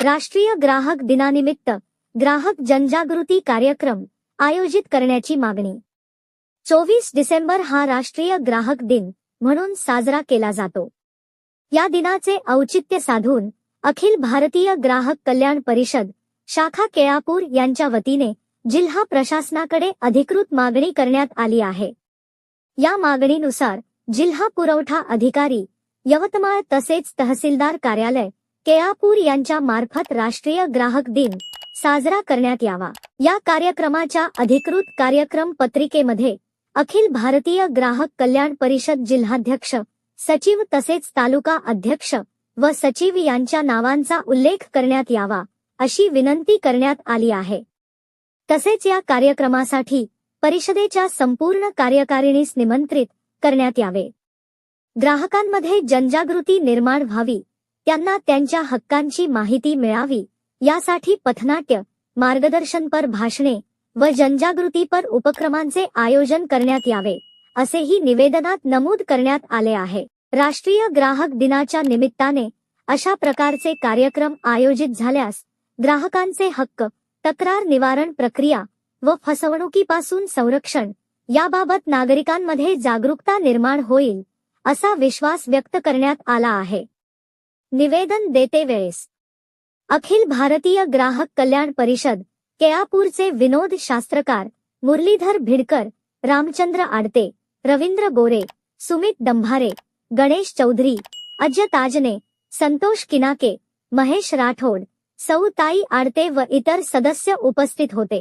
राष्ट्रीय ग्राहक दिनानिमित्त ग्राहक जनजागृती कार्यक्रम आयोजित करण्याची मागणी। 24 डिसेंबर हा राष्ट्रीय ग्राहक दिन म्हणून साजरा केला जातो। या दिनाचे औचित्य साधून अखिल भारतीय ग्राहक कल्याण परिषद शाखा केळापूर यांच्या वतीने जिल्हा प्रशासनाकडे अधिकृत मागणी करण्यात आली आहे। या मागणीनुसार जिल्हा पुरवठा अधिकारी यवतमाळ तसेच तहसीलदार कार्यालय केळापूर यांच्या मार्फत राष्ट्रीय ग्राहक दिन साजरा करण्यात यावा। या कार्यक्रमाच्या अधिकृत कार्यक्रम पत्रिकेमध्ये अखिल भारतीय ग्राहक कल्याण परिषद जिल्हाध्यक्ष, सचिव तसेच तालुका अध्यक्ष व सचिव यांच्या नावांचा उल्लेख करण्यात यावा अशी विनंती करण्यात आली आहे। तसेच या कार्यक्रमासाठी परिषदेच्या संपूर्ण कार्यकारिणीस निमंत्रित करण्यात यावे। ग्राहकांमध्ये जनजागृती निर्माण व्हावी, त्यांना त्यांच्या हक्कांची माहिती मिळावी यासाठी पथनाट्य, मार्गदर्शनपर भाषणे व जनजागृतीपर उपक्रमांचे आयोजन करण्यात यावे असेही निवेदनात नमूद करण्यात आले आहे। राष्ट्रीय ग्राहक दिनाच्या निमित्ताने अशा प्रकारचे कार्यक्रम आयोजित झाल्यास ग्राहकांचे हक्क, तक्रार निवारण प्रक्रिया व फसवणुकीपासून संरक्षण याबाबत नागरिकांमध्ये जागरूकता निर्माण होईल असा विश्वास व्यक्त करण्यात आला आहे। निवेदन देते वेळेस अखिल भारतीय ग्राहक कल्याण परिषद केळापूरचे विनोद शास्त्रकार मुरलीधर भिडकर, रामचंद्र आडते, रवींद्र गोरे, सुमित डंभारे, गणेश चौधरी, अजय ताजने, संतोष किनाके, महेश राठोड, सौ ताई आडते व इतर सदस्य उपस्थित होते।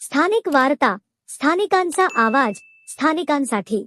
स्थानिक वार्ता, स्थानिकांचा आवाज, स्थानिकांसाठी।